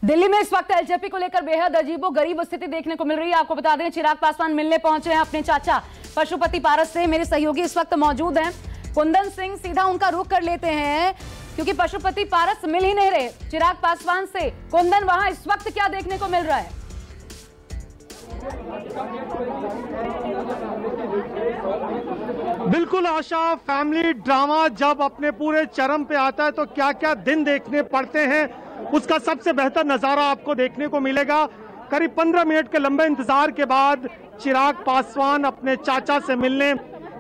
दिल्ली में इस वक्त एलजेपी को लेकर बेहद अजीबोगरीब स्थिति देखने को मिल रही है। आपको बता दें, चिराग पासवान मिलने पहुंचे हैं अपने चाचा पशुपति पारस से। मेरे सहयोगी इस वक्त मौजूद हैं, कुंदन सिंह, सीधा उनका रुख कर लेते हैं क्योंकि पशुपति पारस मिल ही नहीं रहे चिराग पासवान से। कुंदन, वहां इस वक्त क्या देखने को मिल रहा है? बिल्कुल आशा, फैमिली ड्रामा जब अपने पूरे चरम पे आता है तो क्या क्या दिन देखने पड़ते हैं, उसका सबसे बेहतर नजारा आपको देखने को मिलेगा। करीब 15 मिनट के लंबे इंतजार के बाद चिराग पासवान अपने चाचा से मिलने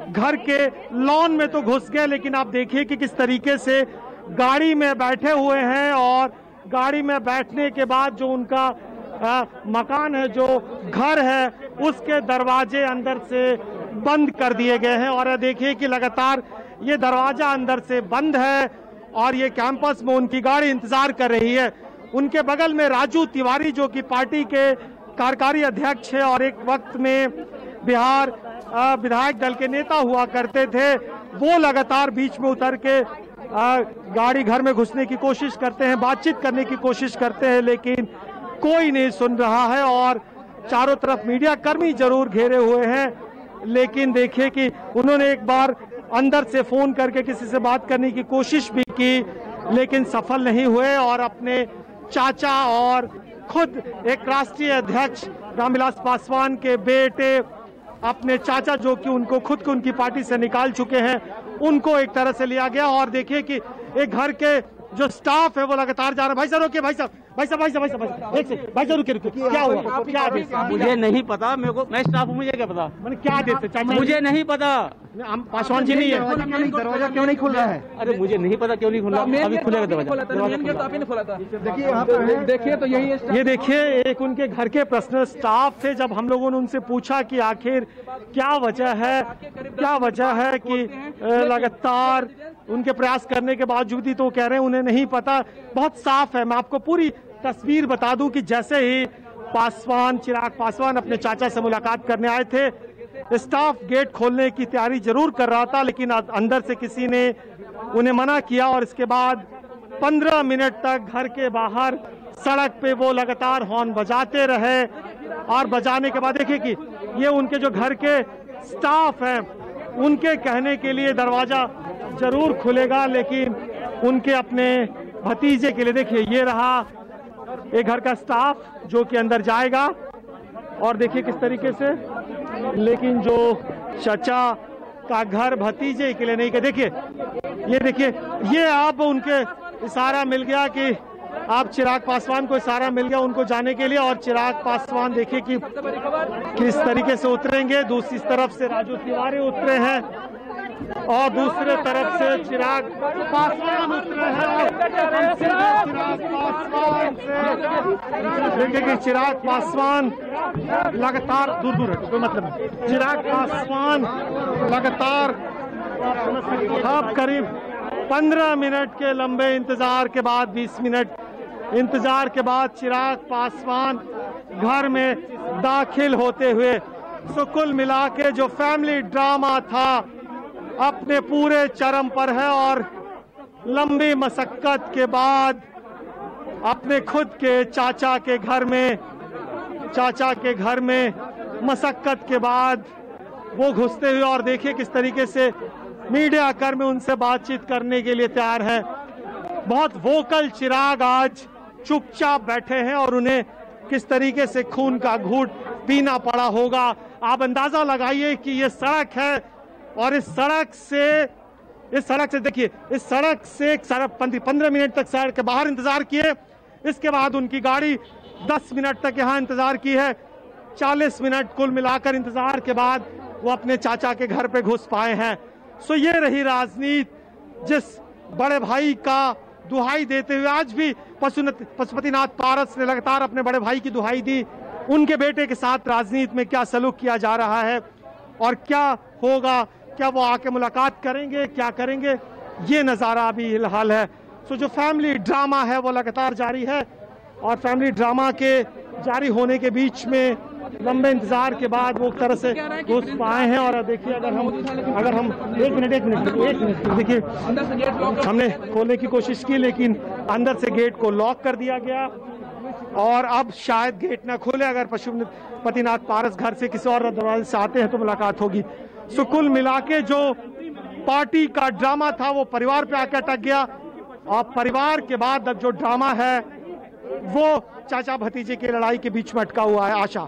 घर के लॉन में तो घुस गए, लेकिन आप देखिए कि किस तरीके से गाड़ी में बैठे हुए हैं और गाड़ी में बैठने के बाद जो उनका मकान है, जो घर है, उसके दरवाजे अंदर से बंद कर दिए गए हैं। और देखिए कि लगातार ये दरवाजा अंदर से बंद है और ये कैंपस में उनकी गाड़ी इंतजार कर रही है। उनके बगल में राजू तिवारी, जो कि पार्टी के कार्यकारी अध्यक्ष है और एक वक्त में बिहार विधायक दल के नेता हुआ करते थे, वो लगातार बीच में उतर के गाड़ी घर में घुसने की कोशिश करते हैं, बातचीत करने की कोशिश करते हैं, लेकिन कोई नहीं सुन रहा है। और चारों तरफ मीडिया कर्मी जरूर घेरे हुए हैं, लेकिन देखिए कि उन्होंने एक बार अंदर से फोन करके किसी से बात करने की कोशिश भी की, लेकिन सफल नहीं हुए। और अपने चाचा और खुद एक राष्ट्रीय अध्यक्ष रामविलास पासवान के बेटे, अपने चाचा जो कि उनको खुद को उनकी पार्टी से निकाल चुके हैं, उनको एक तरह से लिया गया। और देखिए कि एक घर के जो स्टाफ है वो लगातार जा रहा है। भाई साहब रोकिए, भाई साहब एक सेकंड, भाई साहब रुकिए, क्या हुआ, क्या आदेश? मुझे नहीं पता, मेरे को, मैं स्टाफ हूँ, मुझे क्या पता, मैंने क्या आदेश है चाचा? मुझे नहीं पता। हम पासवान जी नहीं है, दरवाजा क्यों नहीं खुल रहा है? अरे मुझे नहीं पता क्यों नहीं खुल रहा, अभी खुलेगा दरवाजा। देखिए यहाँ पे देखिए तो यही है। ये देखिए, एक उनके घर के पर्सनल स्टाफ थे। जब हम लोगों ने उनसे पूछा कि आखिर क्या वजह है कि लगातार उनके प्रयास करने के बावजूद ही, तो कह रहे हैं उन्हें नहीं पता। बहुत साफ है, मैं आपको पूरी तस्वीर बता दूं कि जैसे ही चिराग पासवान अपने चाचा से मुलाकात करने आए थे, स्टाफ गेट खोलने की तैयारी जरूर कर रहा था, लेकिन अंदर से किसी ने उन्हें मना किया। और इसके बाद 15 मिनट तक घर के बाहर सड़क पे वो लगातार हॉर्न बजाते रहे। और बजाने के बाद देखिए कि ये उनके जो घर के स्टाफ हैं, उनके कहने के लिए दरवाजा जरूर खुलेगा, लेकिन उनके अपने भतीजे के लिए देखिए ये रहा एक घर का स्टाफ जो कि अंदर जाएगा। और देखिए किस तरीके से, लेकिन जो चाचा का घर भतीजे के लिए नहीं, कि देखिए ये आप उनके इशारा मिल गया कि आप चिराग पासवान को इशारा मिल गया उनको जाने के लिए। और चिराग पासवान देखिए कि किस तरीके से उतरेंगे। दूसरी तरफ से राजू तिवारी उतरे हैं और दूसरे तरफ से चिराग पासवान उतरे हैं। देखिए कि चिराग पासवान लगातार दूर है, कोई मतलब नहीं। चिराग पासवान लगातार अब करीब 15 मिनट के लंबे इंतजार के बाद, 20 मिनट इंतजार के बाद चिराग पासवान घर में दाखिल होते हुए, सो कुल मिला के जो फैमिली ड्रामा था अपने पूरे चरम पर है। और लंबी मशक्कत के बाद अपने खुद के चाचा के घर में मशक्कत के बाद वो घुसते हुए, और देखिए किस तरीके से मीडिया कर्मी उनसे बातचीत करने के लिए तैयार है। बहुत वोकल चिराग आज चुपचाप बैठे हैं और उन्हें किस तरीके से खून का घूंट पीना पड़ा होगा। आप अंदाजा लगाइए कि ये सड़क है और इस सड़क से देखिए, इस सड़क से 15 मिनट तक सड़क के बाहर इंतजार किए। इसके बाद उनकी गाड़ी 10 मिनट तक यहाँ इंतजार की है। 40 मिनट कुल मिलाकर इंतजार के बाद वो अपने चाचा के घर पे घुस पाए हैं। सो ये रही राजनीति, जिस बड़े भाई का दुहाई देते हुए आज भी पशुपतिनाथ पारस ने लगातार अपने बड़े भाई की दुहाई दी। उनके बेटे के साथ राजनीति में क्या सलूक किया जा रहा है और क्या होगा, क्या वो आके मुलाकात करेंगे, क्या करेंगे, ये नज़ारा अभी फिलहाल है। सो जो फैमिली ड्रामा है वो लगातार जारी है और फैमिली ड्रामा के जारी होने के बीच में लंबे इंतजार के बाद वो एक तरह से घुस पाए हैं। और देखिए अगर हम एक मिनट देखिए, हमने खोलने की कोशिश की लेकिन अंदर से गेट को लॉक कर दिया गया और अब शायद गेट ना खुले। अगर पशुपतिनाथ पारस घर से किसी और दरवाजे से आते हैं तो मुलाकात होगी। सो कुल मिला के जो पार्टी का ड्रामा था वो परिवार पे आकर अटक गया, और परिवार के बाद अब जो ड्रामा है वो चाचा भतीजे की लड़ाई के बीच में अटका हुआ है। आशा।